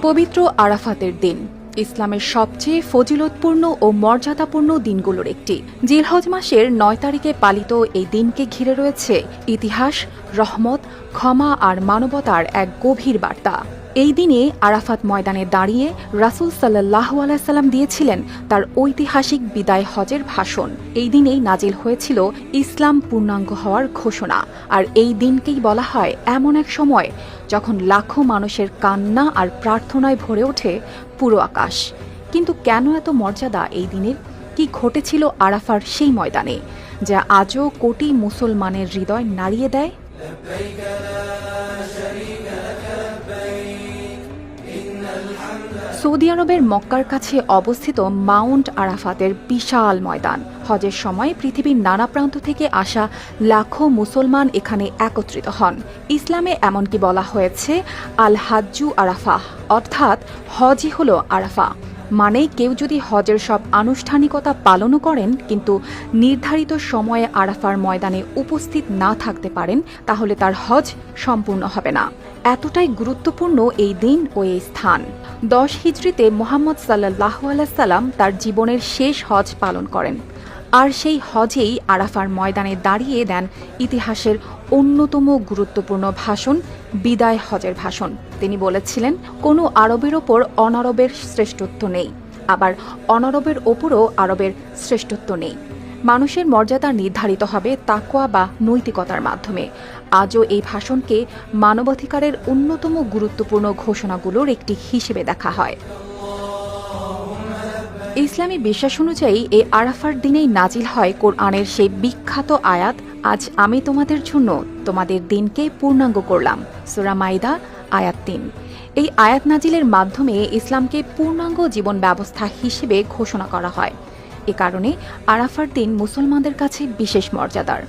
পবিত্র আরাফাতের দিন ইসলামের সবচেয়ে ফজিলতপূর্ণ ও মর্যাদাপূর্ণ দিনগুলোর একটি। জিলহজ মাসের ৯ তারিখে পালিত এই দিনকে ঘিরে রয়েছে ইতিহাস, রহমত, ক্ষমা আর মানবতার এক গভীর বার্তা। এই দিনে আরাফাত ময়দানে দাঁড়িয়ে রাসূল সাল্লাল্লাহু আলাইহি সাল্লাম দিয়েছিলেন তার ঐতিহাসিক বিদায় হজের ভাষণ। এই দিনেই নাজিল হয়েছিল ইসলাম পূর্ণাঙ্গ হওয়ার ঘোষণা। আর এই দিনকেই বলা হয় এমন এক সময় যখন লাখো মানুষের কান্না আর প্রার্থনায় ভরে ওঠে পুরো আকাশ। কিন্তু কেন এত মর্যাদা এই দিনের? কি ঘটেছিল আরাফার সেই ময়দানে যা আজও কোটি মুসলমানের হৃদয় নাড়িয়ে দেয়? সৌদি আরবের মক্কার কাছে অবস্থিত মাউন্ট আরাফাতের বিশাল ময়দান। হজের সময় পৃথিবীর নানা প্রান্ত থেকে আসা লাখো মুসলমান এখানে একত্রিত হন। ইসলামে এমনকি বলা হয়েছে আল হাজ্জু আরাফা, অর্থাৎ হজই হলো আরাফা। মানে কেউ যদি হজের সব আনুষ্ঠানিকতা পালনও করেন কিন্তু নির্ধারিত সময়ে আরাফার ময়দানে উপস্থিত না থাকতে পারেন তাহলে তার হজ সম্পূর্ণ হবে না। এতটাই গুরুত্বপূর্ণ এই দিন ও এই স্থান। 10 হিজরিতে মুহাম্মদ সাল্লাল্লাহু আলাইহি সাল্লাম তার জীবনের শেষ হজ পালন করেন। আর সেই হজেই আরাফার ময়দানে দাঁড়িয়ে দেন ইতিহাসের অন্যতম গুরুত্বপূর্ণ ভাষণ, বিদায় হজের ভাষণ। তিনি বলেছিলেন, কোনো আরবের ওপর অনারবের শ্রেষ্ঠত্ব নেই, আবার অনারবের ওপরও আরবের শ্রেষ্ঠত্ব নেই। মানুষের মর্যাদা নির্ধারিত হবে তাকওয়া বা নৈতিকতার মাধ্যমে। আজও এই ভাষণকে মানবাধিকারের অন্যতম গুরুত্বপূর্ণ ঘোষণাগুলোর একটি হিসেবে দেখা হয়। ইসলামী বিশ্বাস অনুযায়ী এই আরাফার দিনেই নাজিল হয় কোরআনের সেই বিখ্যাত আয়াত, আজ আমি তোমাদের জন্য তোমাদের দিনকে পূর্ণাঙ্গ করলাম। সূরা মাইদা আয়াত ৩। এই আয়াত নাজিলের মাধ্যমে ইসলামকে পূর্ণাঙ্গ জীবন ব্যবস্থা হিসেবে ঘোষণা করা হয়। এ কারণে আরাফার দিন মুসলমানদের কাছে বিশেষ মর্যাদার।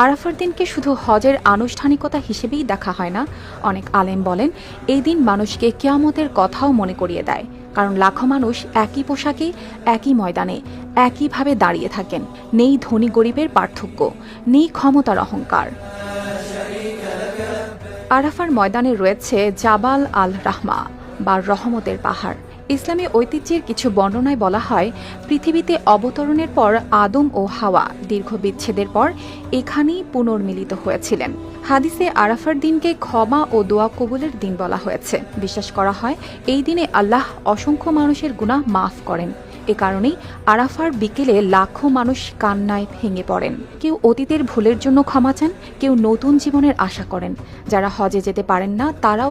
আরাফার দিনকে শুধু হজের আনুষ্ঠানিকতা হিসেবেই দেখা হয় না। অনেক আলেম বলেন এই দিন মানুষকে কিয়ামতের কথাও মনে করিয়ে দেয়, কারণ লাখো মানুষ একই পোশাকে, একই ময়দানে, একইভাবে দাঁড়িয়ে থাকেন। নেই ধনী গরিবের পার্থক্য, নেই ক্ষমতার অহংকার। আরাফার ময়দানে রয়েছে জাবাল আল রাহমা বা রহমতের পাহাড়। ইসলামী ঐতিহ্যের কিছু বর্ণনায় বলা হয় পৃথিবীতে অবতরণের পর আদম ও হাওয়া দীর্ঘ বিচ্ছেদের পর এখানেই পুনর্মিলিত হয়েছিলেন। হাদিসে আরাফার দিনকে ক্ষমা ও দোয়া কবুলের দিন বলা হয়েছে। বিশ্বাস করা হয় এই দিনে আল্লাহ অসংখ্য মানুষের গুনাহ মাফ করেন। এ কারণেই আরাফার বিকেলে লাখো মানুষ কান্নায় ভেঙে পড়েন। কেউ অতীতের ভুলের জন্য ক্ষমা চান, কেউ নতুন জীবনের আশা করেন। যারা হজে যেতে পারেন না তারাও